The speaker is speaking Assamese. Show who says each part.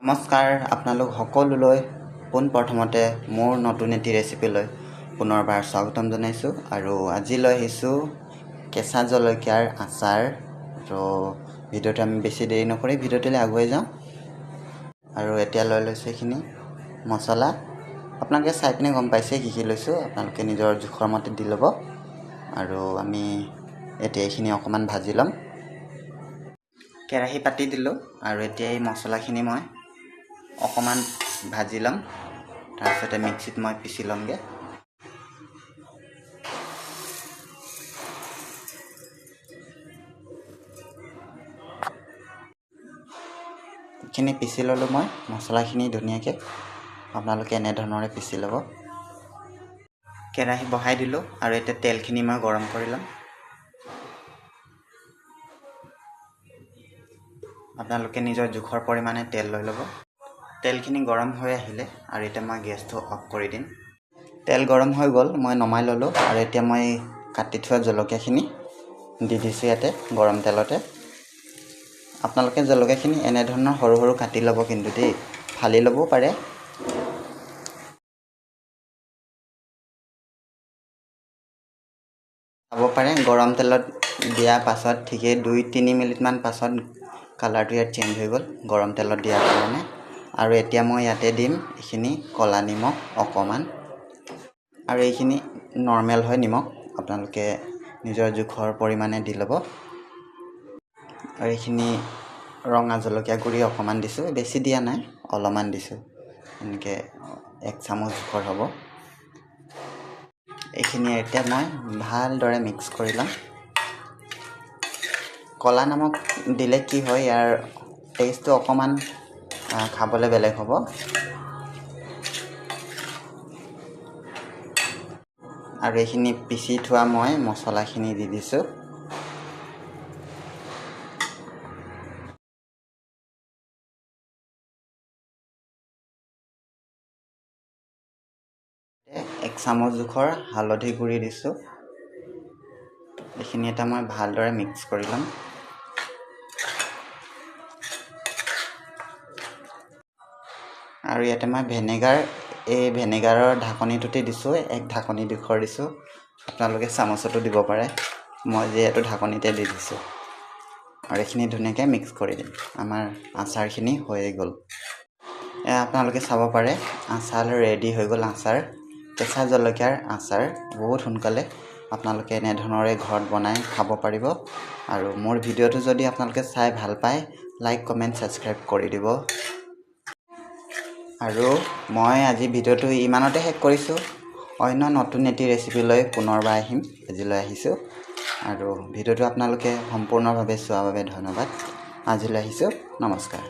Speaker 1: নমস্কাৰ আপোনালোক সকলোলৈ পোনপ্ৰথমতে মোৰ নতুন এটি ৰেচিপিলৈ পুনৰবাৰ স্বাগতম জনাইছোঁ আৰু আজি লৈ আহিছোঁ কেঁচা জলকীয়াৰ আচাৰ। তো ভিডিঅ'টো আমি বেছি দেৰি নকৰি ভিডিঅ'টোলৈ আগুৱাই যাওঁ। আৰু এতিয়া লৈ লৈছোঁ এইখিনি মছলা। আপোনালোকে চাই পিনে গম পাইছে কি কি লৈছোঁ, আপোনালোকে নিজৰ জোখৰ মতে দি ল'ব। আৰু আমি এতিয়া এইখিনি অকণমান ভাজি ল'ম। কেৰাহী পাতি দিলোঁ আৰু এতিয়া এই মছলাখিনি মই অকণমান ভাজি ল'ম। তাৰপিছতে মিক্সিত মই পিচি ল'মগৈ। এইখিনি পিচি ল'লোঁ মই মছলাখিনি ধুনীয়াকৈ। আপোনালোকে এনেধৰণৰে পিচি ল'ব। কেৰাহী বহাই দিলোঁ আৰু এতিয়া তেলখিনি মই গৰম কৰি ল'ম। আপোনালোকে নিজৰ জোখৰ পৰিমাণে তেল লৈ ল'ব। তেলখিনি গৰম হৈ আহিলে আৰু এতিয়া মই গেছটো অফ কৰি দিম। তেল গৰম হৈ গ'ল, মই নমাই ল'লোঁ আৰু এতিয়া মই কাটি থোৱা জলকীয়াখিনি দি দিছোঁ ইয়াতে গৰম তেলতে। আপোনালোকে জলকীয়াখিনি এনেধৰণৰ সৰু সৰু কাটি ল'ব, কিন্তু দেই ফালি ল'বও পাৰে। চাব পাৰে গৰম তেলত দিয়াৰ পাছত ঠিকেই 2-3 মিনিটমান পাছত কালাৰটো ইয়াত চেঞ্জ হৈ গ'ল গৰম তেলত দিয়াৰ কাৰণে। আৰু এতিয়া মই ইয়াতে দিম এইখিনি ক'লা নিমখ অকণমান, আৰু এইখিনি নৰ্মেল হয় নিমখ, আপোনালোকে নিজৰ জোখৰ পৰিমাণে দি ল'ব। আৰু এইখিনি ৰঙা জলকীয়া গুড়ি অকণমান দিছোঁ, বেছি দিয়া নাই অলপমান দিছোঁ, এনেকৈ 1 চামুচ জোখৰ হ'ব। এইখিনি এতিয়া মই ভালদৰে মিক্স কৰি ল'ম। ক'লা নিমখ দিলে কি হয়, ইয়াৰ টেষ্টটো অকণমান খাবলৈ বেলেগ হ'ব। আৰু এইখিনি পিচি থোৱা মই মছলাখিনি দি দিছোঁ। এক চামুচ জোখৰ হালধি গুড়ি দিছোঁ। এইখিনি এটা মই ভালদৰে মিক্স কৰি ল'ম। আৰু ইয়াতে মই ভেনেগাৰৰ ঢাকনিটোতে দিছোঁ, 1 ঢাকনি জোখৰ দিছোঁ। আপোনালোকে চামুচতো দিব পাৰে, মই যিহেতু ঢাকনিতে দি দিছোঁ। আৰু এইখিনি ধুনীয়াকৈ মিক্স কৰি দিম। আমাৰ আচাৰখিনি হৈয়ে গ'ল। আপোনালোকে চাব পাৰে আচাৰ ৰেডি হৈ গ'ল। আচাৰ কেঁচা জলকীয়াৰ আচাৰ বহুত সোনকালে আপোনালোকে এনেধৰণৰে ঘৰত বনাই খাব পাৰিব। আৰু মোৰ ভিডিঅ'টো যদি আপোনালোকে চাই ভাল পায়, লাইক কমেণ্ট ছাবস্ক্ৰাইব কৰি দিব। আৰু মই আজি ভিডিঅ'টো ইমানতে শেষ কৰিছোঁ। অন্য নতুন এটি ৰেচিপি লৈ পুনৰবাৰ আহিম। আজিলৈ আহিছোঁ আৰু ভিডিঅ'টো আপোনালোকে সম্পূৰ্ণভাৱে চোৱাৰ বাবে ধন্যবাদ। আজিলৈ আহিছোঁ, নমস্কাৰ।